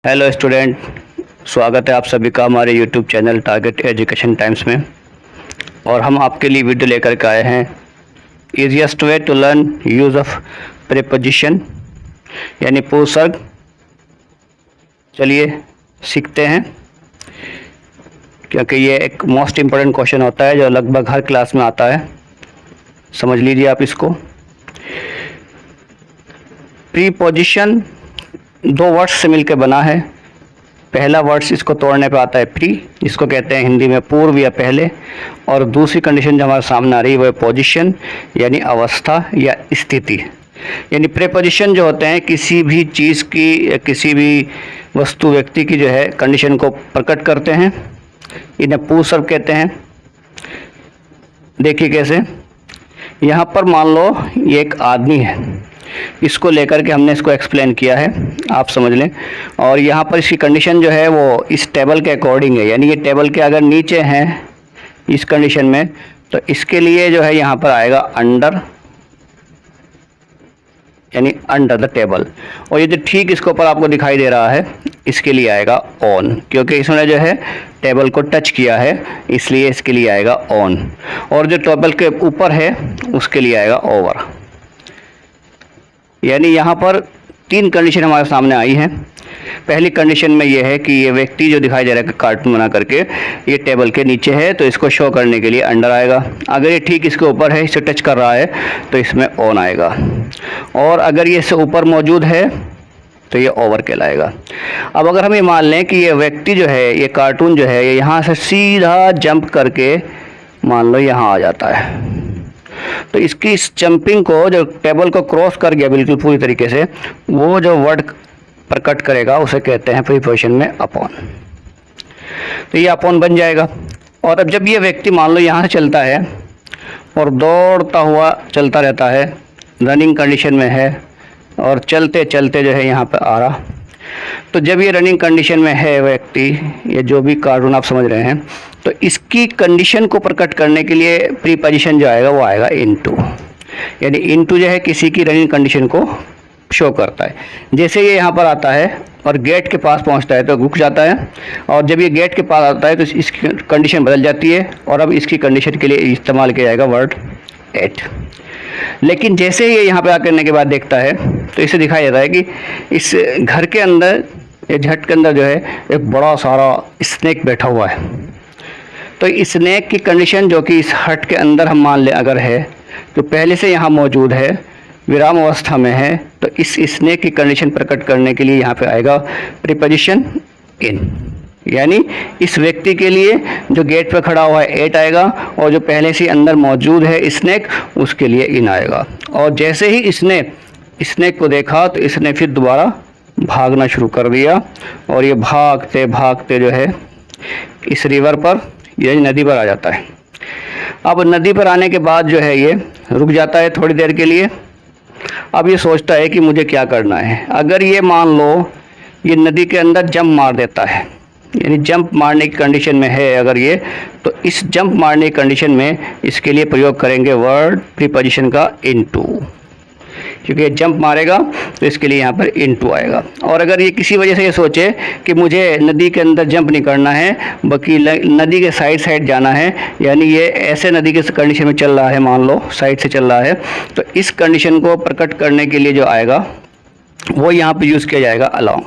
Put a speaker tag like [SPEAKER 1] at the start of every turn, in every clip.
[SPEAKER 1] Hello student, स्वागत है आप सभी का हमारे YouTube channel Target education times में। और हम आपके लिए वीडियो लेकर के आए हैं easiest way to learn use of preposition यानी पूर्वसर्ग। चलिए सीखते हैं, क्योंकि ये एक मोस्ट इम्पोर्टेंट क्वेश्चन होता है जो लगभग हर क्लास में आता है। समझ लीजिए आप इसको। प्रीपोजिशन दो वर्ड्स से मिलकर बना है। पहला वर्ड्स इसको तोड़ने पे आता है प्री, जिसको कहते हैं हिंदी में पूर्व या पहले, और दूसरी कंडीशन जो हमारे सामने आ रही है वो है पोजीशन यानी अवस्था या स्थिति। यानी प्रीपोजिशन जो होते हैं किसी भी चीज़ की या किसी भी वस्तु व्यक्ति की जो है कंडीशन को प्रकट करते हैं, इन्हें पूर्वसर्ग कहते हैं। देखिए कैसे, यहाँ पर मान लो ये एक आदमी है, इसको लेकर के हमने इसको एक्सप्लेन किया है, आप समझ लें। और यहाँ पर इसकी कंडीशन जो है वो इस टेबल के अकॉर्डिंग है, यानी ये टेबल के अगर नीचे हैं इस कंडीशन में तो इसके लिए जो है यहाँ पर आएगा अंडर, यानी अंडर द टेबल। और ये जो ठीक इसके ऊपर आपको दिखाई दे रहा है इसके लिए आएगा ऑन, क्योंकि इसने जो है टेबल को टच किया है, इसलिए इसके लिए आएगा ऑन। और जो टेबल के ऊपर है उसके लिए आएगा ओवर। यानी यहाँ पर तीन कंडीशन हमारे सामने आई हैं। पहली कंडीशन में ये है कि ये व्यक्ति जो दिखाई दे रहा है कार्टून बना करके ये टेबल के नीचे है, तो इसको शो करने के लिए अंडर आएगा। अगर ये ठीक इसके ऊपर है, इसे टच कर रहा है, तो इसमें ऑन आएगा। और अगर ये इससे ऊपर मौजूद है तो ये ओवर कहलाएगा। अब अगर हम ये मान लें कि ये व्यक्ति जो है, ये कार्टून जो है, ये यहाँ से सीधा जंप करके मान लो यहाँ आ जाता है, तो इसकी इस जंपिंग को जो टेबल को क्रॉस कर गया बिल्कुल पूरी तरीके से, वो जो वर्ड प्रकट करेगा उसे कहते हैं प्रीपोजिशन में अपॉन। तो ये अपॉन बन जाएगा। और अब जब ये व्यक्ति मान लो यहाँ से चलता है और दौड़ता हुआ चलता रहता है, रनिंग कंडीशन में है और चलते चलते जो है यहाँ पर आ रहा, तो जब ये रनिंग कंडीशन में है व्यक्ति, ये जो भी कार्टून आप समझ रहे हैं, तो इसकी कंडीशन को प्रकट करने के लिए प्रीपोजिशन जो आएगा वो आएगा इनटू। यानी इनटू जो है किसी की रनिंग कंडीशन को शो करता है। जैसे ये यहाँ पर आता है और गेट के पास पहुँचता है तो रुक जाता है, और जब ये गेट के पास आता है तो इसकी कंडीशन बदल जाती है, और अब इसकी कंडीशन के लिए इस्तेमाल किया जाएगा वर्ड एट। लेकिन जैसे ये यहाँ पे आकर करने के बाद देखता है तो इसे दिखाई देता है कि इस घर के अंदर, इस हट के अंदर जो है एक बड़ा सारा स्नेक बैठा हुआ है। तो इस स्नेक की कंडीशन जो कि इस हट के अंदर हम मान लें अगर है, तो पहले से यहाँ मौजूद है, विराम अवस्था में है, तो इस स्नेक की कंडीशन प्रकट करने के लिए यहाँ पे आएगा प्रीपोजिशन इन। यानी इस व्यक्ति के लिए जो गेट पर खड़ा हुआ है एट आएगा, और जो पहले से अंदर मौजूद है स्नेक उसके लिए इन आएगा। और जैसे ही इसने स्नेक को देखा तो इसने फिर दोबारा भागना शुरू कर दिया, और ये भागते भागते जो है इस रिवर पर, ये नदी पर आ जाता है। अब नदी पर आने के बाद जो है ये रुक जाता है थोड़ी देर के लिए। अब ये सोचता है कि मुझे क्या करना है। अगर ये मान लो ये नदी के अंदर जंप मार देता है, यानी जंप मारने की कंडीशन में है अगर ये, तो इस जंप मारने की कंडीशन में इसके लिए प्रयोग करेंगे वर्ड प्रीपोजिशन का इनटू, क्योंकि ये जंप मारेगा तो इसके लिए यहाँ पर इनटू आएगा। और अगर ये किसी वजह से ये सोचे कि मुझे नदी के अंदर जंप नहीं करना है बल्कि नदी के साइड साइड जाना है, यानी ये ऐसे नदी के कंडीशन में चल रहा है, मान लो साइड से चल रहा है, तो इस कंडीशन को प्रकट करने के लिए जो आएगा वो यहाँ पर यूज़ किया जाएगा अलोंग।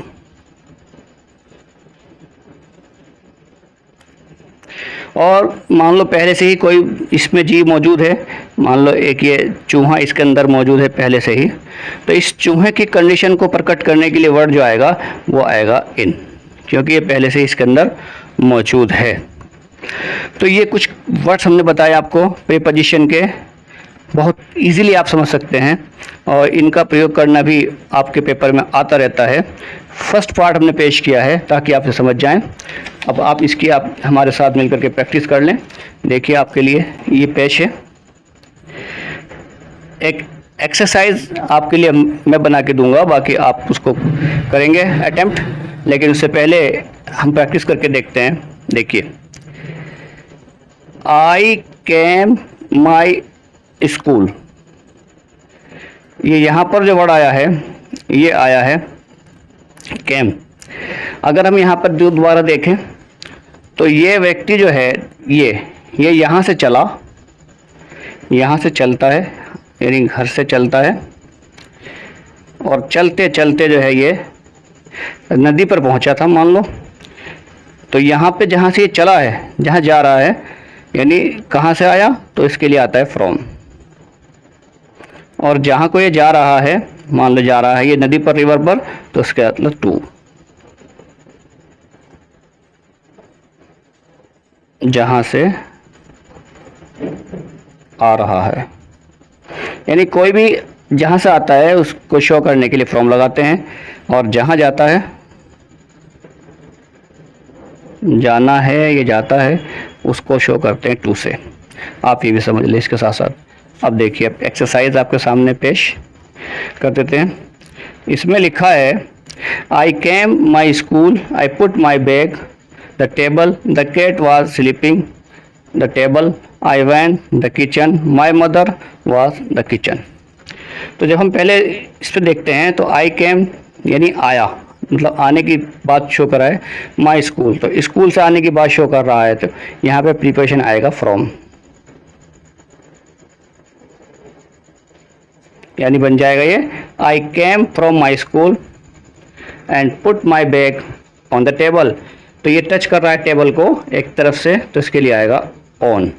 [SPEAKER 1] और मान लो पहले से ही कोई इसमें जीव मौजूद है, मान लो एक ये चूहा इसके अंदर मौजूद है पहले से ही, तो इस चूहे की कंडीशन को प्रकट करने के लिए वर्ड जो आएगा वो आएगा इन, क्योंकि ये पहले से इसके अंदर मौजूद है। तो ये कुछ वर्ड्स हमने बताए आपको प्रीपोजिशन के, बहुत इजीली आप समझ सकते हैं, और इनका प्रयोग करना भी आपके पेपर में आता रहता है। फर्स्ट पार्ट हमने पेश किया है ताकि आप समझ जाएं। अब आप इसकी आप हमारे साथ मिलकर के प्रैक्टिस कर लें। देखिए आपके लिए ये पेश है, एक एक्सरसाइज आपके लिए मैं बना के दूंगा, बाकी आप उसको करेंगे अटेम्प्ट, लेकिन उससे पहले हम प्रैक्टिस करके देखते हैं। देखिए, आई केम माई स्कूल, ये यहाँ पर जो वर्ड आया है ये आया है केम। अगर हम यहाँ पर जो दोबारा देखें तो ये व्यक्ति जो है ये यहाँ से चला, यहाँ से चलता है, यानी घर से चलता है, और चलते चलते जो है ये नदी पर पहुँचा था मान लो। तो यहाँ पे जहाँ से ये चला है, जहाँ जा रहा है, यानी कहाँ से आया, तो इसके लिए आता है फ्रॉम। और जहाँ को ये जा रहा है, मान लो जा रहा है ये नदी पर, रिवर पर, तो उसके मतलब टू। जहाँ से आ रहा है, यानी कोई भी जहाँ से आता है उसको शो करने के लिए फ्रॉम लगाते हैं, और जहाँ जाता है, जाना है, ये जाता है, उसको शो करते हैं टू से। आप ये भी समझ लें इसके साथ साथ। अब देखिए, अब एक्सरसाइज आपके सामने पेश कर देते हैं। इसमें लिखा है I came my school, I put my bag the table, the cat was sleeping the table, I went the kitchen, my mother was the kitchen. तो जब हम पहले इस पर देखते हैं तो आई केम यानी आया, मतलब आने की बात शो कर रहा है। माई स्कूल, तो स्कूल से आने की बात शो कर रहा है, तो यहाँ पे प्रीपोजिशन आएगा फ्रॉम, यानी बन जाएगा ये I came from my school and put my bag on the table. तो ये टच कर रहा है टेबल को एक तरफ से, तो इसके लिए आएगा on.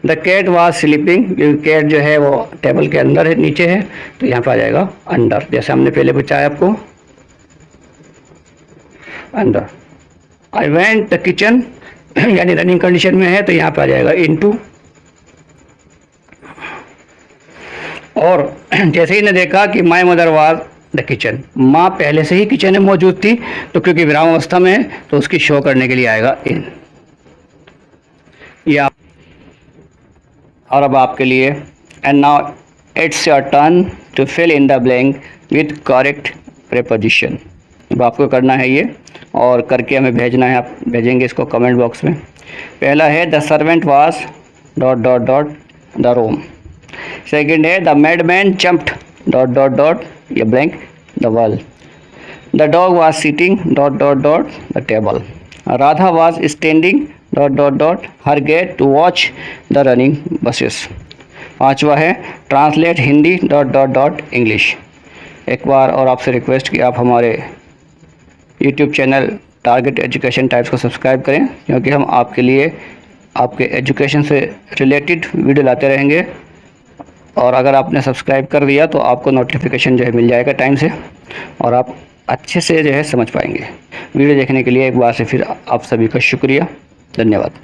[SPEAKER 1] The cat was sleeping, cat जो है वो टेबल के अंदर है, नीचे है, तो यहाँ पर आ जाएगा अंडर, जैसे हमने पहले पूछा है आपको, under. I went the kitchen, यानी रनिंग कंडीशन में है, तो यहाँ पर आ जाएगा इनटू। और जैसे ही ने देखा कि my mother was the kitchen, माँ पहले से ही किचन में मौजूद थी, तो क्योंकि विराम अवस्था में है तो उसकी शो करने के लिए आएगा इन। या और अब आपके लिए, and now it's your turn to fill in the blank with correct preposition. अब आपको करना है ये, और करके हमें भेजना है, आप भेजेंगे इसको कमेंट बॉक्स में। पहला है the servant was dot dot dot the room. Second है the madman jumped dot dot dot ये blank the wall. The dog was sitting dot dot dot the table. Radha was standing dot dot dot her gate to watch the running buses. पांचवा है translate Hindi dot dot dot English. एक बार और आपसे request कि आप हमारे YouTube channel Target Education Types को सब्सक्राइब करें, क्योंकि हम आपके लिए आपके एजुकेशन से रिलेटेड वीडियो लाते रहेंगे। और अगर आपने सब्सक्राइब कर दिया तो आपको नोटिफिकेशन जो है मिल जाएगा टाइम से, और आप अच्छे से जो है समझ पाएंगे। वीडियो देखने के लिए एक बार से फिर आप सभी का शुक्रिया, धन्यवाद।